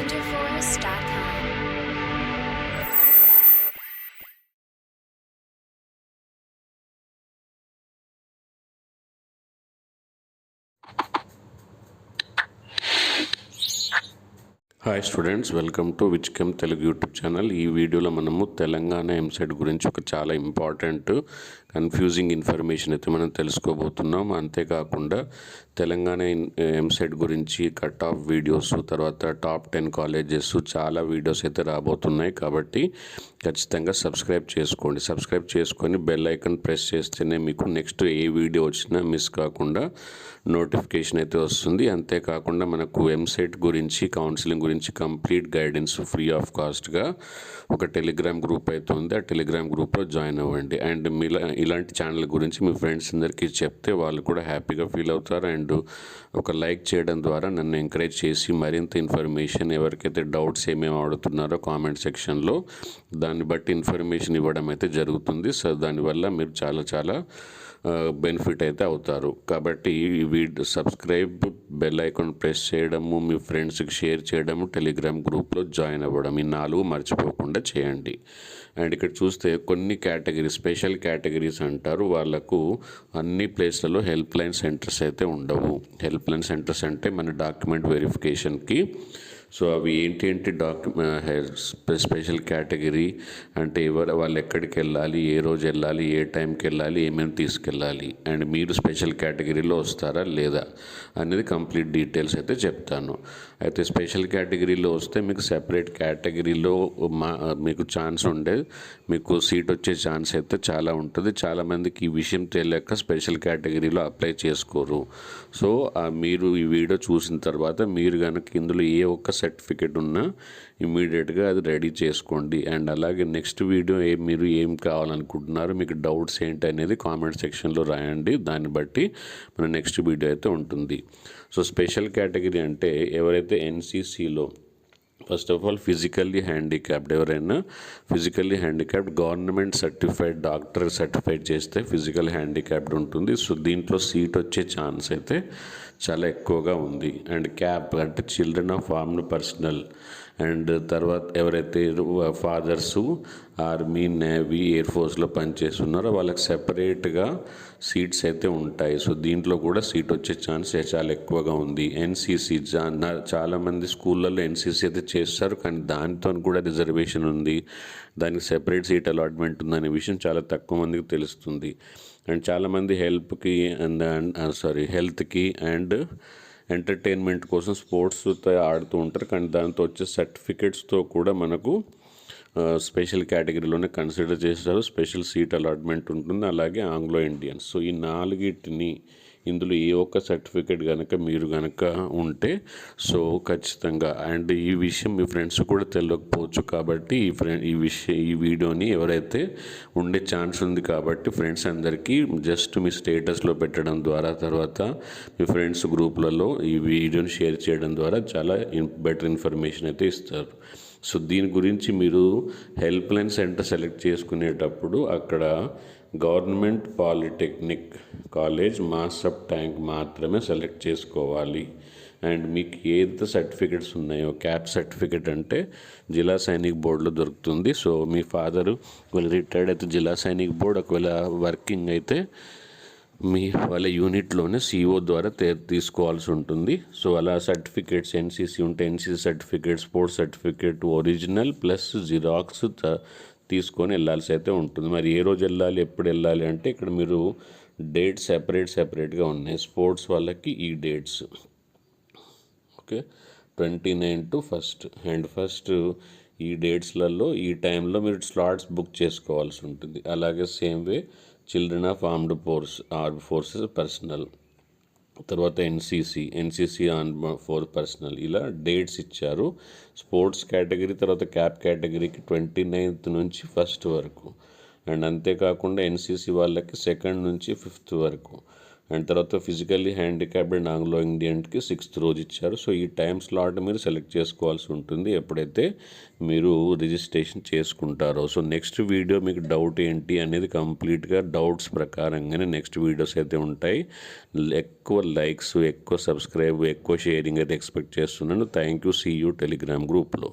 wonderforce.com. Hi students, welcome to విచ్కెమ్ Telugu YouTube channel. ఈ వీడియోలో మనము తెలంగాణ ఎంసెట్ గురించి ఒక చాలా ఇంపార్టెంట్ కన్ఫ్యూజింగ్ ఇన్ఫర్మేషన్ అయితే మనం తెలుసుకోబోతున్నాం. అంతేకాకుండా తెలంగాణ ఎంసెట్ గురించి కట్ ఆఫ్ వీడియోస్, తర్వాత టాప్ 10 కాలేజెస్, చాలా వీడియోస్ అయితే రాబోతున్నాయి. కాబట్టి ఖచ్చితంగా సబ్స్క్రైబ్ చేసుకోండి. సబ్స్క్రైబ్ చేసుకొని బెల్ ఐకాన్ ప్రెస్ చేస్తేనే మీకు నెక్స్ట్ ఏ వీడియో వచ్చినా మిస్ కాకుండా నోటిఫికేషన్ అయితే వస్తుంది. అంతేకాకుండా మనకు ఎంసెట్ గురించి, కౌన్సిలింగ్ గురించి కంప్లీట్ గైడెన్స్ ఫ్రీ ఆఫ్ కాస్ట్గా ఒక టెలిగ్రామ్ గ్రూప్ అయితే ఉంది. ఆ టెలిగ్రామ్ గ్రూప్లో జాయిన్ అవ్వండి. అండ్ ఇలాంటి ఛానల్ గురించి మీ ఫ్రెండ్స్ అందరికీ చెప్తే వాళ్ళు కూడా హ్యాపీగా ఫీల్ అవుతారు. అండ్ ఒక లైక్ చేయడం ద్వారా నన్ను ఎంకరేజ్ చేసి మరింత ఇన్ఫర్మేషన్, ఎవరికైతే డౌట్స్ ఏమేమి అడుగుతున్నారో కామెంట్ సెక్షన్లో దాన్ని బట్టి ఇన్ఫర్మేషన్ ఇవ్వడం అయితే జరుగుతుంది. సో దానివల్ల మీరు చాలా బెనిఫిట్ అయితే అవుతారు. కాబట్టి ఈ సబ్స్క్రైబ్, బెల్ ఐకాన్ ప్రెస్ చేయడము, మీ ఫ్రెండ్స్కి షేర్ చేయడము, టెలిగ్రామ్ గ్రూప్లో జాయిన్ అవ్వడం, ఈ 4 మర్చిపోకుండా చేయండి. అండ్ ఇక్కడ చూస్తే కొన్ని కేటగిరీస్, స్పెషల్ కేటగిరీస్ అంటారు, వాళ్ళకు అన్ని ప్లేస్లలో హెల్ప్ లైన్ సెంటర్స్ అయితే ఉండవు. హెల్ప్ లైన్ సెంటర్స్ అంటే మన డాక్యుమెంట్ వెరిఫికేషన్కి. సో అవి ఏంటి స్పెషల్ కేటగిరీ అంటే వాళ్ళు ఎక్కడికి వెళ్ళాలి, ఏ రోజు వెళ్ళాలి, ఏ టైంకి వెళ్ళాలి, ఏమేమి తీసుకెళ్ళాలి, అండ్ మీరు స్పెషల్ కేటగిరీలో వస్తారా లేదా అనేది కంప్లీట్ డీటెయిల్స్ అయితే చెప్తాను. అయితే స్పెషల్ కేటగిరీలో వస్తే మీకు సెపరేట్ కేటగిరీలో మీకు ఛాన్స్ మీకు సీట్ వచ్చే ఛాన్స్ అయితే చాలా ఉంటుంది. చాలామందికి ఈ విషయం తెలియక స్పెషల్ కేటగిరీలో అప్లై చేసుకోరు. సో మీరు ఈ వీడియో చూసిన తర్వాత మీరు కనుక ఇందులో ఏ ఒక్క సర్టిఫికేట్ ఉన్నా ఇమీడియట్గా అది రెడీ చేసుకోండి. అండ్ అలాగే నెక్స్ట్ వీడియో మీరు ఏం కావాలనుకుంటున్నారు, మీకు డౌట్స్ ఏంటి అనేది కామెంట్ సెక్షన్లో రాయండి. దాన్ని బట్టి మన నెక్స్ట్ వీడియో అయితే ఉంటుంది. సో స్పెషల్ కేటగిరీ అంటే ఎవరైతే ఎన్సీసీలో, first of all physically handicapped, ఎవరైనా physically handicapped government certified doctor certified చేస్తే ఫిజికల్ హ్యాండిక్యాప్డ్ ఉంటుంది. సో దీంట్లో సీట్ వచ్చే ఛాన్స్ అయితే చాలా ఎక్కువగా ఉంది. అండ్ క్యాప్ అంటే children of armed personnel, and తర్వాత ఎవరైతే ఫాదర్సు ఆర్మీ, నేవీ, ఎయిర్ ఫోర్స్లో పనిచేస్తున్నారో వాళ్ళకి సెపరేట్గా సీట్స్ అయితే ఉంటాయి. సో దీంట్లో కూడా సీట్ వచ్చే ఛాన్స్ చాలా ఎక్కువగా ఉంది. ఎన్సీసీ, చాలామంది స్కూళ్ళల్లో ఎన్సీసీ అయితే చేస్తారు, కానీ దానితో కూడా రిజర్వేషన్ ఉంది, దానికి సెపరేట్ సీట్ అలాట్మెంట్ ఉందనే విషయం చాలా తక్కువ మందికి తెలుస్తుంది. అండ్ చాలామంది హెల్త్కి అండ్ ఎంటర్టైన్మెంట్ కోసం స్పోర్ట్స్తో ఆడుతూ ఉంటారు, కానీ దాంతో వచ్చే సర్టిఫికెట్స్తో కూడా మనకు స్పెషల్ కేటగిరీలోనే కన్సిడర్ చేస్తారు. స్పెషల్ సీట్ అలాట్మెంట్ ఉంటుంది. అలాగే ఆంగ్లో ఇండియన్స్. సో ఈ 4 ఇందులో ఏ ఒక్క సర్టిఫికేట్ మీరు కనుక ఉంటే సో ఖచ్చితంగా, అండ్ ఈ విషయం మీ ఫ్రెండ్స్ కూడా తెలియకపోవచ్చు. కాబట్టి ఈ వీడియోని ఎవరైతే ఉండే ఛాన్స్ ఉంది కాబట్టి ఫ్రెండ్స్ అందరికీ జస్ట్ మీ స్టేటస్లో పెట్టడం ద్వారా, తర్వాత మీ ఫ్రెండ్స్ గ్రూప్లలో ఈ వీడియోని షేర్ చేయడం ద్వారా చాలా బెటర్ ఇన్ఫర్మేషన్ అయితే ఇస్తారు. సో దీని గురించి మీరు హెల్ప్ లైన్ సెంటర్ సెలెక్ట్ చేసుకునేటప్పుడు అక్కడ గవర్నమెంట్ పాలిటెక్నిక్ కాలేజ్ మాసప్ ట్యాంక్ మాత్రమే సెలెక్ట్ చేసుకోవాలి. అండ్ మీకు ఏదైతే సర్టిఫికెట్స్ ఉన్నాయో, క్యాప్ సర్టిఫికెట్ అంటే జిల్లా సైనిక్ బోర్డులో దొరుకుతుంది. సో మీ ఫాదరు ఒకవేళ రిటైర్డ్ అయితే జిల్లా సైనిక్ బోర్డు, ఒకవేళ వర్కింగ్ అయితే వాళ్ళ యూనిట్లోనే సిఓ ద్వారా తీసుకోవాల్సి ఉంటుంది. సో అలా సర్టిఫికేట్స్ ఎన్సీసీ ఉంటే NCC certificate, sports certificate original plus xerox తీసుకొని వెళ్ళాల్సి అయితే ఉంటుంది. మరి ఏ రోజు వెళ్ళాలి, ఎప్పుడు వెళ్ళాలి అంటే ఇక్కడ మీరు డేట్స్ సెపరేట్గా ఉన్నాయి. స్పోర్ట్స్ వాళ్ళకి ఈ dates, okay, 29 to 1st and first ఈ డేట్స్లలో ఈ టైంలో మీరు స్లాట్స్ బుక్ చేసుకోవాల్సి ఉంటుంది. అలాగే same way children of armed forces personnel, తర్వాత ఎన్సీసీ ఫోర్ పర్సనల్, ఇలా డేట్స్ ఇచ్చారు. స్పోర్ట్స్ కేటగిరీ తర్వాత క్యాప్ కేటగిరీకి 29th నుంచి 1st వరకు, అండ్ అంతేకాకుండా ఎన్సీసీ వాళ్ళకి 2nd నుంచి 5th వరకు, అండ్ తర్వాత ఫిజికల్లీ హ్యాండిక్యాప్డ్ అండ్ ఆంగ్లో ఇండియన్కి 6th రోజు ఇచ్చారు. సో ఈ టైం స్లాట్ మీరు సెలెక్ట్ చేసుకోవాల్సి ఉంటుంది ఎప్పుడైతే మీరు రిజిస్ట్రేషన్ చేసుకుంటారో. సో నెక్స్ట్ వీడియో మీకు డౌట్ ఏంటి అనేది కంప్లీట్గా డౌట్స్ ప్రకారంగానే నెక్స్ట్ వీడియోస్ అయితే ఉంటాయి. ఎక్కువ లైక్స్, ఎక్కువ సబ్స్క్రైబ్, ఎక్కువ షేరింగ్ అయితే ఎక్స్పెక్ట్ చేస్తున్నాను. Thank you. See you Telegram గ్రూప్లో.